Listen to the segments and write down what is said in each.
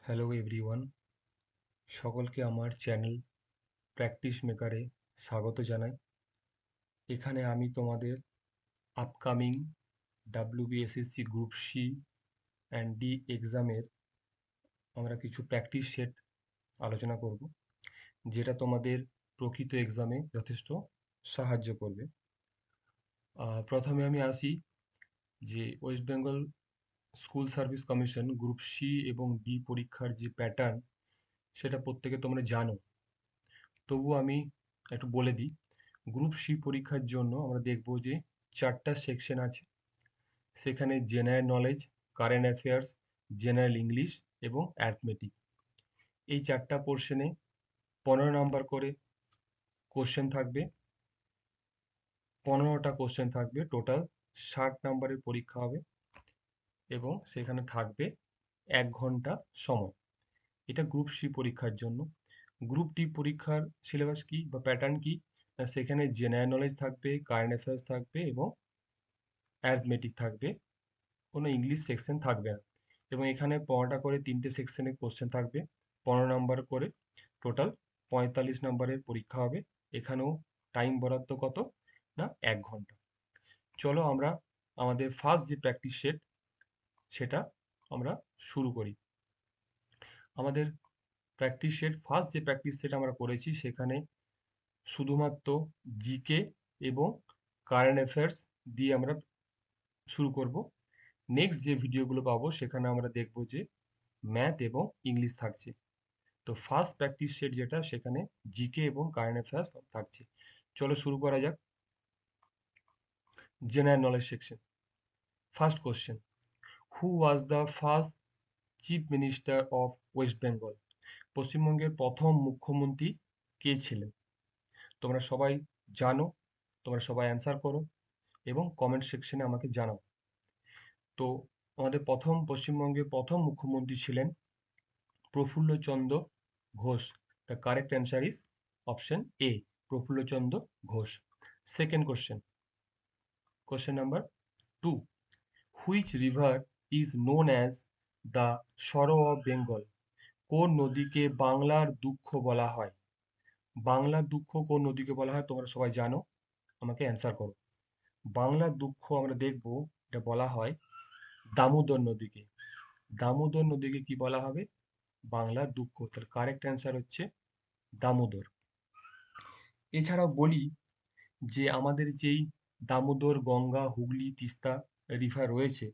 Hello everyone, সকলকে আমার channel practice মেকারে স্বাগত জানাই। এখানে আমি তোমাদের upcoming WBSSC group C and D এক্সামের আমরা কিছু প্র্যাকটিস সেট আলোচনা করব, যেটা তোমাদের প্রকৃত এক্সামে যথেষ্ট সাহায্য করবে। প্রথমে আমি আসি যে West Bengal School Service Commission group C এবং ডি পরীক্ষার যে প্যাটার্ন সেটা প্রত্যেকে তোমরা জানো, তবুও আমি একটু বলে দিই। গ্রুপ সি পরীক্ষার জন্য আমরা দেখব যে 4টা সেকশন আছে। সেখানে general knowledge, current affairs, general English এবং অ্যারিথমেটিক। এই 4টা পোর্শনে 15 নাম্বার করে কোশ্চেন থাকবে। 15টা কোশ্চেন থাকবে, টোটাল 60 নাম্বারের পরীক্ষা হবে এবং সেখানে থাকবে 1 ঘন্টা সময়। এটা গ্রুপ সি পরীক্ষার জন্য। গ্রুপ ডি পরীক্ষার সিলেবাস কি বা প্যাটার্ন কি? না, সেখানে জেনারেল নলেজ থাকবে, কারেন্ট অ্যাফেয়ার্স থাকবে এবং অ্যারিথমেটিক থাকবে। কোনো ইংলিশ সেকশন থাকবে না। এবং এখানে 15টা করে 3টে সেকশনে কোশ্চেন থাকবে, 15 নাম্বার করে, টোটাল 45 নাম্বারের পরীক্ষা হবে। এখানেও টাইম বরাদ্দ কত? না, 1 ঘন্টা। চলো আমরা আমাদের ফার্স্ট যে প্র্যাকটিস সেট সেটা আমরা শুরু করি। আমাদের ফার্স্ট যে প্র্যাকটিস সেট আমরা করেছি সেখানে শুধুমাত্র জিকে এবং কারেন্ট অ্যাফেয়ার্স দিয়ে আমরা শুরু করব। নেক্সট যে ভিডিওগুলো পাবো সেখানে আমরা দেখব যে ম্যাথ এবং ইংলিশ থাকছে। তো ফার্স্ট প্র্যাকটিস সেট যেটা, সেখানে জিকে এবং কারেন্ট অ্যাফেয়ার্স থাকছে। চলো শুরু করা যাক। General knowledge section. First question, who was the first chief minister of West Bengal? পশ্চিমবঙ্গের প্রথম মুখ্যমন্ত্রী কে ছিলেন? তোমরা সবাই জানো, তোমরা সবাই অ্যান্সার করো এবং কমেন্ট সেকশনে আমাকে জানাও। তো আমাদের পশ্চিমবঙ্গের প্রথম মুখ্যমন্ত্রী ছিলেন Prafulla Chandra Ghosh. The correct answer is option A, Prafulla Chandra Ghosh. Second question, question number 2, which river is known as the sorrow of Bengal? কোন নদীকে বাংলার দুঃখ বলা হয়? বাংলার দুঃখ কোন নদীকে বলা হয় তোমরা সবাই জানো, আমাকে অ্যান্সার করো। বাংলার দুঃখ আমরা দেখব, এটা বলা হয় দামোদর নদীকে। দামোদর নদীকে কি বলা হবে? বাংলার দুঃখ। তার কারেক্ট অ্যান্সার হচ্ছে দামোদর। এছাড়াও বলি যে আমাদের যেই দামোদর, গঙ্গা, হুগলি, তিস্তা রিভার রয়েছে,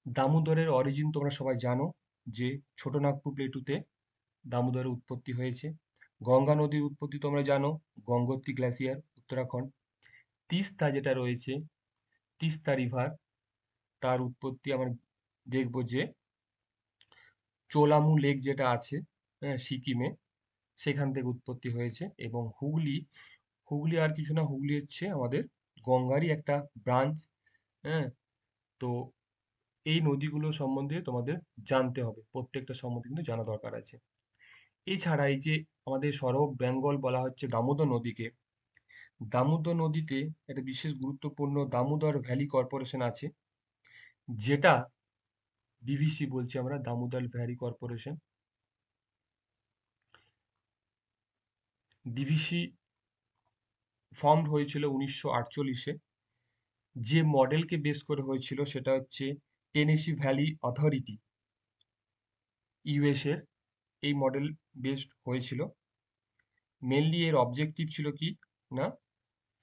দামোদরের অরিজিন তোমরা সবাই জানো যে ছোটনাগপুর প্লেটুতে দামোদরের উৎপত্তি হয়েছে। গঙ্গা নদীর উৎপত্তি তোমরা জানো, গঙ্গোত্রী গ্লেসিয়ার, উত্তরাখণ্ড। তিস্তা যেটা রয়েছে, তিস্তা রিভার, তার উৎপত্তি আমরা দেখব যে চোলামু লেক যেটা আছে, হ্যাঁ, সিকিমে, সেখান থেকে উৎপত্তি হয়েছে। এবং হুগলি, হুগলি আর কিছু না, হুগলি হচ্ছে আমাদের গঙ্গারই একটা ব্রাঞ্চ। হ্যাঁ, তো এই নদীগুলো সম্বন্ধে তোমাদের জানতে হবে, প্রত্যেকটা সম্বন্ধে কিন্তু জানা দরকার আছে। এছাড়া এই যে আমাদের সরব বেঙ্গল বলা হচ্ছে দামোদর নদীকে, দামোদর নদীতে একটা বিশেষ গুরুত্বপূর্ণ দামোদর ভ্যালি কর্পোরেশন আছে, যেটা ডিভিসি বলছি আমরা, Damodar valley corporation. DVC formed হয়েছিল 1948-এ। যে মডেলকে বেস করে হয়েছিল সেটা হচ্ছে টেনেসি ভ্যালি অথরিটি, ইউএস এর এই মডেল বেসড হয়েছিল। মেনলি এর অবজেক্টিভ ছিল কি না,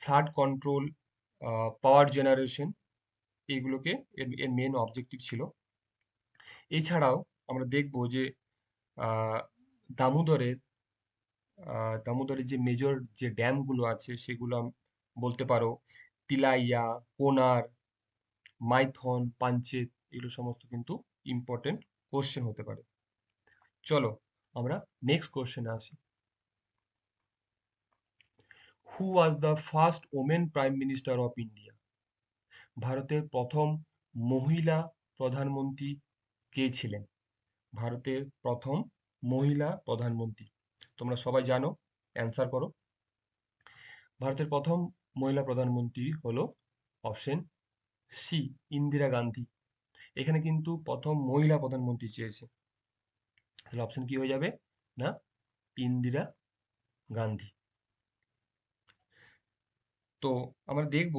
ফ্লাড কন্ট্রোল, পাওয়ার জেনারেশন, এইগুলোকে এর এর মেন অবজেক্টিভ ছিল। এছাড়াও আমরা দেখব যে আহ, দামোদরের দামোদরের যে মেজর যে ড্যামগুলো আছে সেগুলো বলতে পারো তিলাইয়া, কোনার, মাইথন, পাঞ্চেত, এগুলো সমস্ত কিন্তু ইম্পর্টেন্ট কোশ্চেন হতে পারে। চলো আমরা নেক্সট কোশ্চেনে আসি। Who was the first women prime minister of India? ভারতের প্রথম মহিলা প্রধানমন্ত্রী কে ছিলেন? ভারতের প্রথম মহিলা প্রধানমন্ত্রী তোমরা সবাই জানো, অ্যান্সার করো। ভারতের প্রথম মহিলা প্রধানমন্ত্রী হলো অপশন সি, ইন্দিরা গান্ধী। এখানে কিন্তু প্রথম মহিলা প্রধানমন্ত্রী চেয়েছে। তাহলে অপশন কি হয়ে যাবে না ইন্দিরা গান্ধী। তো আমরা দেখব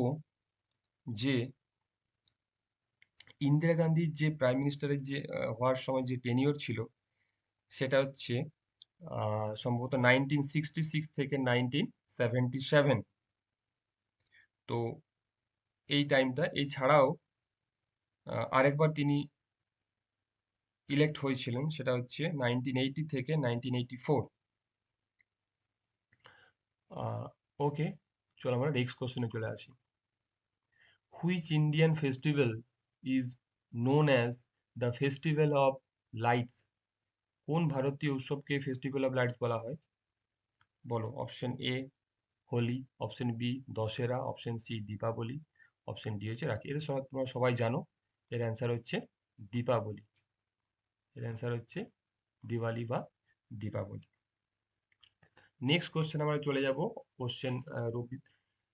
যে ইন্দিরা গান্ধীর যে প্রাইম মিনিস্টারের যে হওয়ার সময় যে টেনিওর ছিল সেটা হচ্ছে সম্ভবত 1966 থেকে 1977। তো এই টাইমটা এছাড়াও আরেকবার তিনি ইলেক্ট হয়েছিলেন, সেটা হচ্ছে 1980 থেকে 1984। ওকে, চলো আমরা নেক্সট কোশ্চেনে চলে আসি। Which Indian festival is known as the festival of lights? কোন ভারতীয় উৎসবকে ফেস্টিভ্যাল অফ লাইটস বলা হয়? বলো। Option A Holi, option B Dussehra, option C Deepavali, option D হচ্ছে রাখি। এটা সব তোমরা সবাই জানো, এর অ্যান্সার হচ্ছে দীপাবলি। এর অ্যান্সার হচ্ছে দিওয়ালি বা দীপাবলি। নেক্সট কোশ্চেন আমরা চলে যাব। কোশ্চেন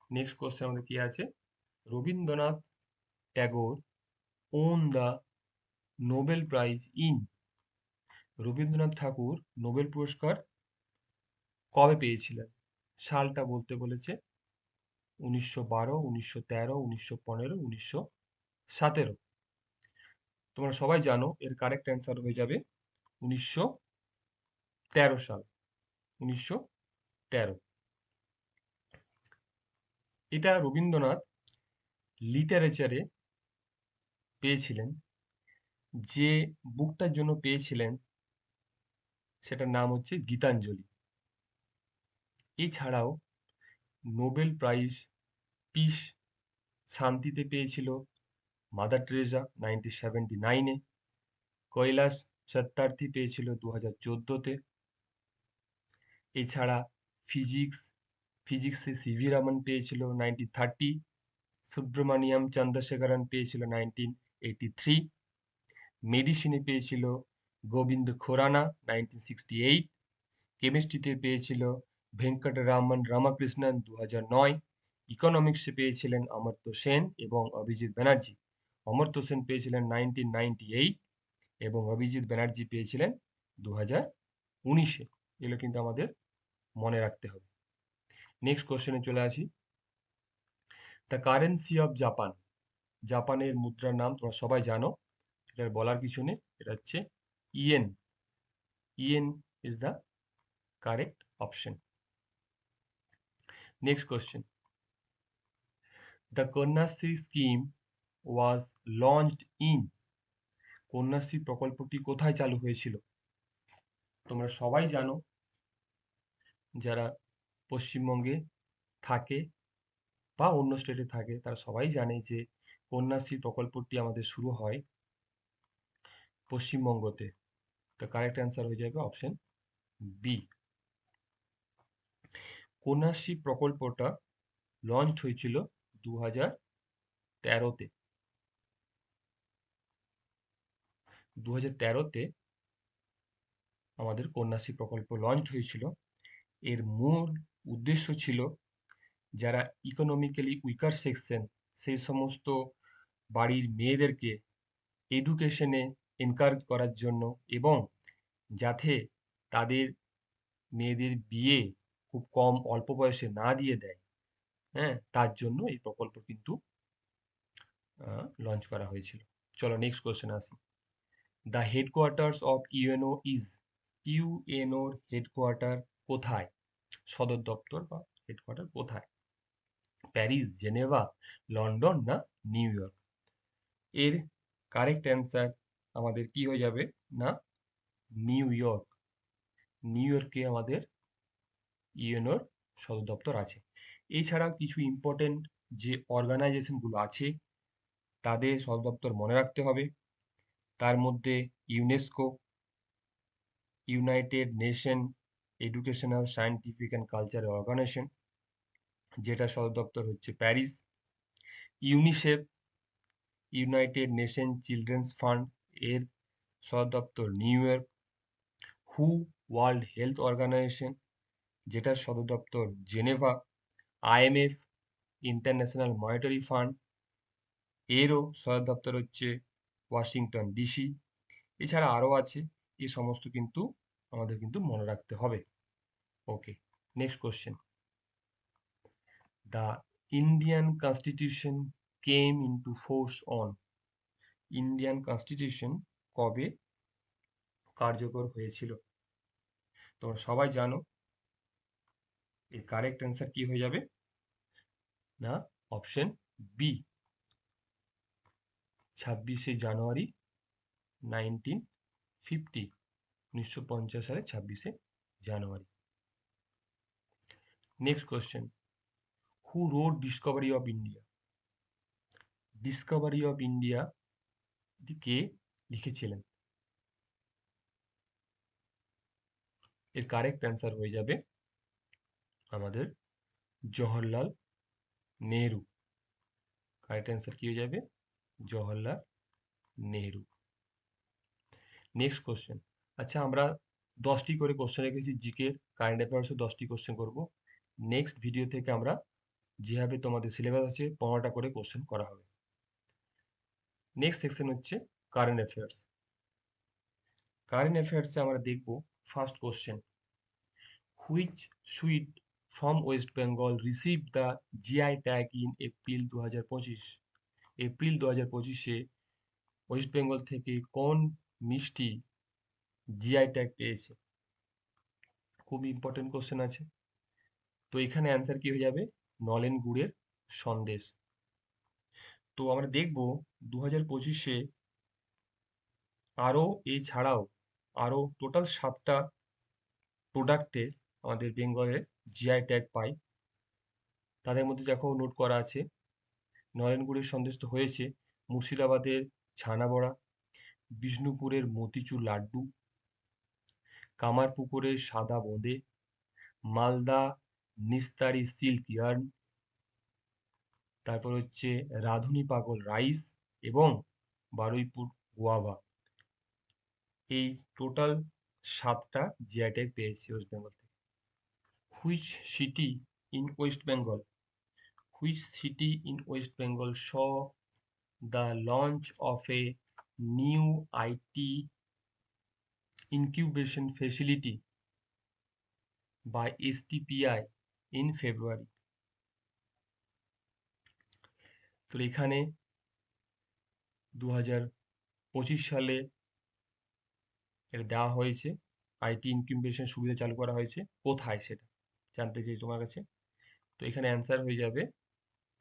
নেক্সট কোশ্চেন আমাদের কি আছে? Rabindranath Tagore won the Nobel prize in? Rabindranath Thakur Nobel পুরস্কার কবে পেয়েছিলেন? সালটা বলতে বলেছে। 1912, 1913, 1915, 1917। তোমরা সবাই জানো এর কারেক্ট অ্যান্সার হয়ে যাবে 1913 সাল। 1913। এটা রবীন্দ্রনাথ লিটারেচারে পেয়েছিলেন। যে বুকটার জন্য পেয়েছিলেন সেটার নাম হচ্ছে গীতাঞ্জলি। এছাড়াও নোবেল প্রাইজ পিস শান্তিতে পেয়েছিল মাদার টেরেসা 1979-এ। কৈলাস সত্যার্থী পেয়েছিল 2014-তে। এছাড়া ফিজিক্স ফিজিক্সে সিভি রামন পেয়েছিল 1930। সুব্রমণিয়াম চন্দ্রশেখরন পেয়েছিল 1983। মেডিসিনে পেয়েছিল গোবিন্দ খোরানা 1968। কেমিস্ট্রিতে পেয়েছিল ভেঙ্কটরামন রামকৃষ্ণন 2009। ইকোনমিক্সে পেয়েছিলেন অমর্ত্য সেন এবং অভিজিৎ ব্যানার্জি। অমর্ত্য সেন পেয়েছিলেন 1998 এবং অভিজিৎ ব্যানার্জি পেয়েছিলেন 2019-এ। এগুলো কিন্তু আমাদের মনে রাখতে হবে। নেক্সট কোশ্চেনে চলে আসি। The currency of Japan. জাপানের মুদ্রার নাম তোমরা সবাই জানো, এটার বলার কিছু নেই। এটা হচ্ছে yen. Yen is the correct option. Next question. The Kanyashree scheme was launched in? Kanyashree প্রকল্পটি কোথায় চালু হয়েছিল? তোমরা সবাই জানো, যারা পশ্চিমবঙ্গে থাকে বা অন্য স্টেটে থাকে তারা সবাই জানে যে কন্যাশ্রী প্রকল্পটি আমাদের শুরু হয় পশ্চিমবঙ্গতে। তো কারেক্ট অ্যান্সার হয়ে যাবে অপশন বি। কন্যাশ্রী প্রকল্পটা লঞ্চ হয়েছিল 2013-তে। 2013-তে আমাদের কন্যাশ্রী প্রকল্প লঞ্চ হয়েছিল। এর মূল উদ্দেশ্য ছিল যারা ইকোনমিক্যালি উইকার সেকশন, সেই সমস্ত বাড়ির মেয়েদেরকে এডুকেশনে এনকারেজ করার জন্য, এবং যাতে তাদের মেয়েদের বিয়ে খুব কম অল্প বয়সে না দিয়ে দেয়, হ্যাঁ, তার জন্য এই প্রকল্প কিন্তু লঞ্চ করা হয়েছিল। চলো নেক্সট কোশ্চেন আসি। The headquarters of UNO is? ইউএনওর হেডকোয়ার্টার কোথায়? সদর দপ্তর বা হেডকোয়ার্টার কোথায়? প্যারিস, জেনেভা, লন্ডন না নিউ ইয়র্ক? এর কারেক্ট অ্যান্সার আমাদের কি হয়ে যাবে না নিউ ইয়র্ক। নিউ ইয়র্কে আমাদের ইউএনওর সদর দপ্তর আছে। এছাড়াও কিছু ইম্পর্টেন্ট যে অর্গানাইজেশনগুলো আছে তাদের সদর দপ্তর মনে রাখতে হবে। তার মধ্যে UNESCO, United Nation Educational, Scientific and Cultural Organisation, যেটা সদর দপ্তর হচ্ছে Paris. UNICEF, United Nation Children's Fund, এর সদর দপ্তর নিউ ইয়র্ক। হু, ওয়ার্ল্ড হেলথ অর্গানাইজেশন, যেটার সদর দপ্তর Geneva. IMF, International Monetary Fund, এরও সদর দপ্তর হচ্ছে ওয়াশিংটন ডিসি। এছাড়া আরও আছে এই সমস্ত কিন্তু আমাদের কিন্তু মনে রাখতে হবে। Okay, next question. The Indian constitution came into force on. Indian constitution কবে কার্যকর হয়েছিল? তোমরা সবাই জানো, এর কারেক্ট অ্যান্সার কি হয়ে যাবে? না, অপশন বি, 26শে জানুয়ারি 1950, 1950 সালে 26শে জানুয়ারি। Next question. Who wrote discovery of India? Discovery of India কে লিখেছিলেন? এর কারেক্ট অ্যান্সার হয়ে যাবে আমাদের জওহরলাল নেহরু। কারেক্ট অ্যান্সার কি হয়ে যাবে? জওহরলাল নেহরু। Next question. আচ্ছা, আমরা 10টি করে কোশ্চেন রেখেছি জিকে, কারেন্ট অ্যাফেয়ার্সও 10টি কোশ্চেন করব। নেক্সট ভিডিও থেকে আমরা যেভাবে তোমাদের সিলেবাস আছে 15টা করে কোশ্চেন করা হবে। নেক্সট সেকশন হচ্ছে কারেন্ট অ্যাফেয়ার্স। কারেন্ট অ্যাফেয়ার্সে আমরা দেখব first question. Which sweet from West Bengal receive the GI tag in April 2025? April 2025-এ ওয়েস্ট বেঙ্গল থেকে কোন মিষ্টি জিআই ট্যাগ পেয়েছে? খুব ইম্পর্টেন্ট কোশ্চেন আছে। তো এখানে অ্যান্সার কি হয়ে যাবে? নলেন গুড়ের সন্দেশ। তো আমরা দেখব 2025-এ আরও এছাড়াও আরও টোটাল 7টা প্রোডাক্টে আমাদের বেঙ্গলে জিআই ট্যাগ পাই। তাদের মধ্যে দেখো নোট করা আছে, নলেন গুড়ের সন্দেশ তো হয়েছে, মুর্শিদাবাদের ছানা বড়া, বিষ্ণুপুরের মতিচুর লাড্ডু, কামারপুকুরের সাদা বোঁদে, মালদা নিস্তারি সিল্ক ইয়ার্ন, তারপর হচ্ছে রাঁধুনি পাগল রাইস এবং বারুইপুর গোয়াভা। এই টোটাল 7টা জিআই ট্যাগ পেয়েছে ওয়েস্ট বেঙ্গল থেকে। Which city in West Bengal Which city in West Bengal saw the launch of a new IT incubation facility by STPI in February? তো এখানে 2025 সালে এটা দেওয়া হয়েছে, আইটি ইনকিউবেশন সুবিধা চালু করা হয়েছে। কোথায় সেটা জানতে চাই তোমার কাছে। তো এখানে অ্যান্সার হয়ে যাবে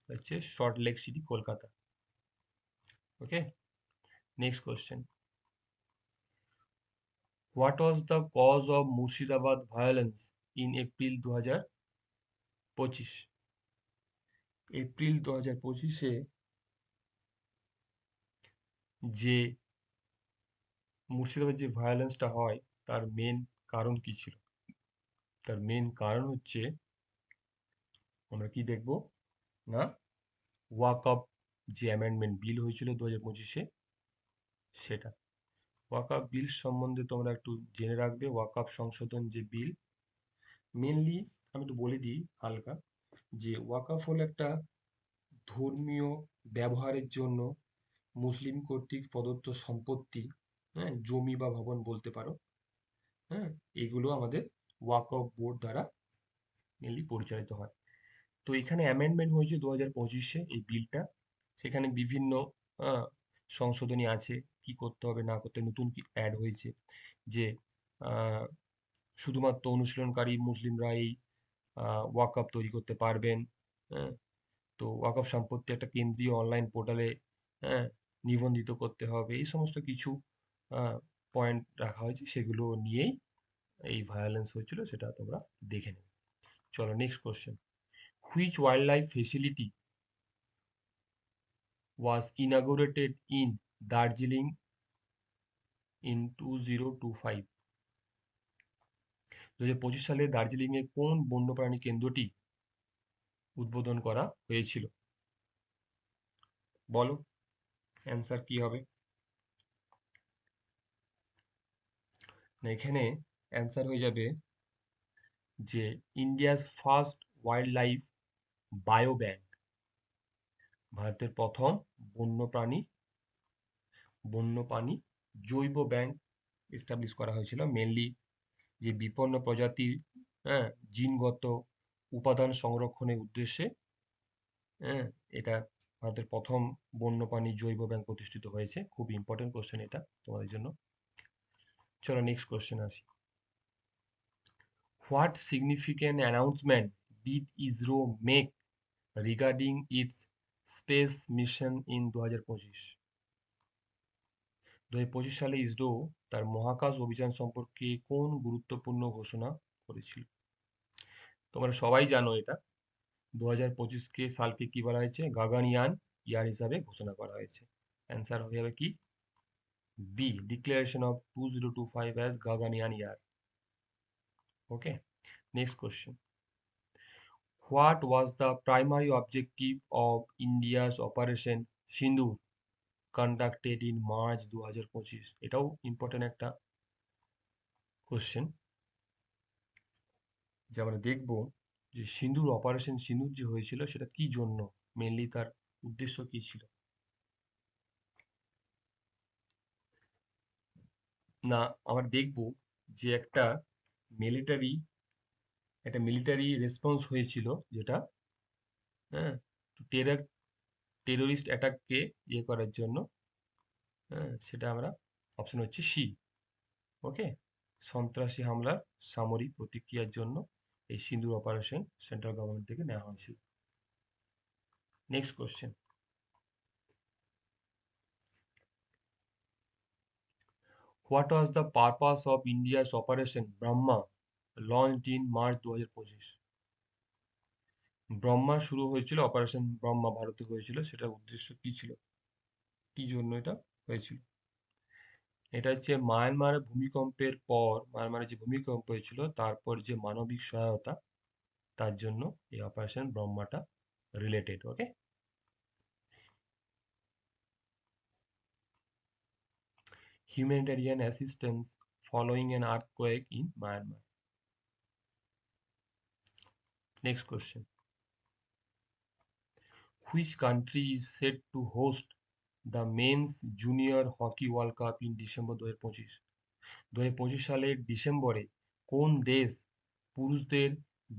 হচ্ছে Salt Lake City, Kolkata. Okay, next question. What was the cause of Murshidabad violence in April 2025? April 2025-এ যে মুর্শিদাবাদ যে ভায়োলেন্সটা হয় তার মেন কারণ কি ছিল? তার মেন কারণ হচ্ছে, আমরা কি দেখব না, ওয়াকআপ যে অ্যামেন্ডমেন্ট বিল হয়েছিল 2025-এ, সেটা। ওয়াকআপ বিল সম্বন্ধে তোমরা একটু জেনে রাখবে। ওয়াকআপ সংশোধন যে বিল, মেনলি আমি একটু বলে দিই হালকা, যে ওয়াকআপ হলো একটা ধর্মীয় ব্যবহারের জন্য মুসলিম কর্তৃক প্রদত্ত সম্পত্তি, হ্যাঁ, জমি বা ভবন বলতে পারো। হ্যাঁ, এগুলো আমাদের ওয়াকফ বোর্ড দ্বারা মেনলি পরিচালিত হয়। তো এখানে অ্যামেন্ডমেন্ট হয়েছে 2025-এ এই বিলটা। সেখানে বিভিন্ন আহ, সংশোধনী আছে, কি করতে হবে না করতে হবে। নতুন কি অ্যাড হয়েছে যে আহ, শুধুমাত্র অনুশীলনকারী মুসলিমরা এই ওয়াকফ তৈরি করতে পারবেন। হ্যাঁ, তো ওয়াকফ সম্পত্তি একটা কেন্দ্রীয় অনলাইন পোর্টালে, হ্যাঁ, নিবন্ধিত করতে হবে। এই সমস্ত কিছু পয়েন্ট রাখা হয়েছে, সেগুলো নিয়েই এই ভায়োলেন্স হয়েছিল, সেটা তোমরা দেখে নেবে। চলো next question. Which wild life facility was inaugurated in Darjeeling in 2025? 2025 সালে দার্জিলিংয়ে কোন বন্যপ্রাণী কেন্দ্রটি উদ্বোধন করা হয়েছিল? বলো অ্যান্সার কি হবে? না, এখানে অ্যান্সার হয়ে যাবে যে India's first wild life bio bank, ভারতের প্রথম বন্যপ্রাণী বন্যপ্রাণী জৈব ব্যাংক এস্টাবলিশ করা হয়েছিল মেনলি যে বিপন্ন প্রজাতির, হ্যাঁ, জিনগত উপাদান সংরক্ষণের উদ্দেশ্যে। হ্যাঁ, এটা ভারতের প্রথম বন্যপ্রাণী জৈব ব্যাংক প্রতিষ্ঠিত হয়েছে। খুব ইম্পর্টেন্ট কোশ্চেন এটা তোমাদের জন্য। চলো নেক্সট কোশ্চেন আসি। What significant announcement did ISRO make regarding it's space mission in 2025? 2025 সালে ইসরো তার মহাকাশ অভিযান সম্পর্কে কোন গুরুত্বপূর্ণ ঘোষণা করেছিল? তোমরা সবাই জানো এটা। 2025 সালকে কি বলা হয়েছে? গাগানয়ান ইয়ার হিসাবে ঘোষণা করা হয়েছে। অ্যান্সার হয়ে যাবে কি? B, declaration of 2025 as Gaganyaan year. Okay, next question. What was the primary objective of India's Operation Sindoor conducted in March 2025? এটাও ইম্পর্টেন্ট একটা কোশ্চেন, যে আমরা দেখব যে সিন্দুর, অপারেশন সিন্দুর যে হয়েছিল সেটা কি জন্য, মেনলি তার উদ্দেশ্য কি ছিল। না, আমরা দেখব যে মিলিটারি একটা মিলিটারি রেসপন্স হয়েছিল, যেটা, হ্যাঁ, টেরোরিস্ট অ্যাটাককে ইয়ে করার জন্য। হ্যাঁ, সেটা আমরা, অপশন হচ্ছে সি। ওকে, সন্ত্রাসী হামলার সামরিক প্রতিক্রিয়ার জন্য এই সিঁদুর অপারেশন সেন্ট্রাল গভর্নমেন্ট থেকে নেওয়া হয়েছিল। Next question. What was the purpose of India's operation Brahma launched in March 2025? Brahma শুরু হয়েছিল, অপারেশন ব্রহ্মা ভারতে হয়েছিল, সেটার উদ্দেশ্য কি ছিল, কি জন্য এটা হয়েছিল? এটা হচ্ছে মায়ানমারের ভূমিকম্পের পর, মায়ানমারে যে ভূমিকম্প হয়েছিল তারপর যে মানবিক সহায়তা, তার জন্য এই operation ব্রহ্মাটা related. Okay, humanitarian assistance following an earthquake in Myanmar. Next question. Which country is set to host the men's junior hockey world cup in December 2025? 2025 সালের ডিসেম্বরে কোন দেশ পুরুষদের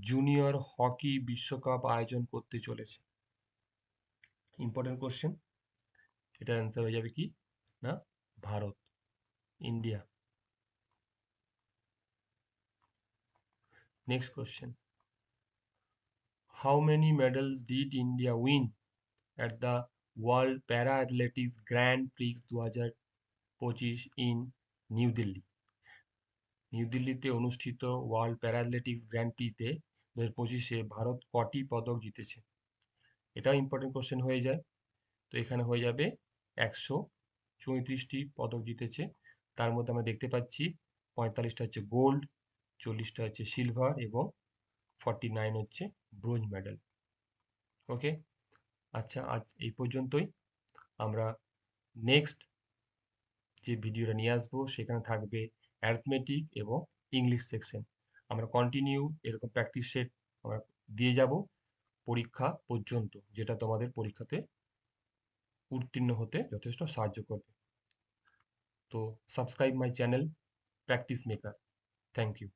জুনিয়র হকি বিশ্বকাপ আয়োজন করতে চলেছে? Important question. এটার অ্যান্সার হয়ে যাবে কি? না, Bharat, India. Next question. How many medals did India win at the World Para Athletics Grand Prix 2025 in New Delhi? New দিল্লিতে অনুষ্ঠিত ওয়ার্ল্ড প্যারা অ্যাথলেটিক্স গ্র্যান্ড প্রিতে 2025-এ ভারত কটি পদক জিতেছে? এটাও ইম্পর্টেন্ট কোশ্চেন হয়ে যায়। তো এখানে হয়ে যাবে 134টি পদক জিতেছে। তার মধ্যে আমরা দেখতে পাচ্ছি 45টা হচ্ছে গোল্ড, 40টা হচ্ছে সিলভার এবং 49 হচ্ছে ব্রোঞ্জ মেডেল। ওকে, আচ্ছা, আজ এই পর্যন্তই। আমরা নেক্সট যে ভিডিওটা নিয়ে আসবো সেখানে থাকবে অ্যারিথমেটিক এবং ইংলিশ সেকশন। আমরা কন্টিনিউ এরকম প্র্যাকটিস সেট আমরা দিয়ে যাব পরীক্ষা পর্যন্ত, যেটা তোমাদের পরীক্ষাতে উত্তীর্ণ হতে যথেষ্ট সাহায্য করবে। তো subscribe my channel Practice Maker. Thank you.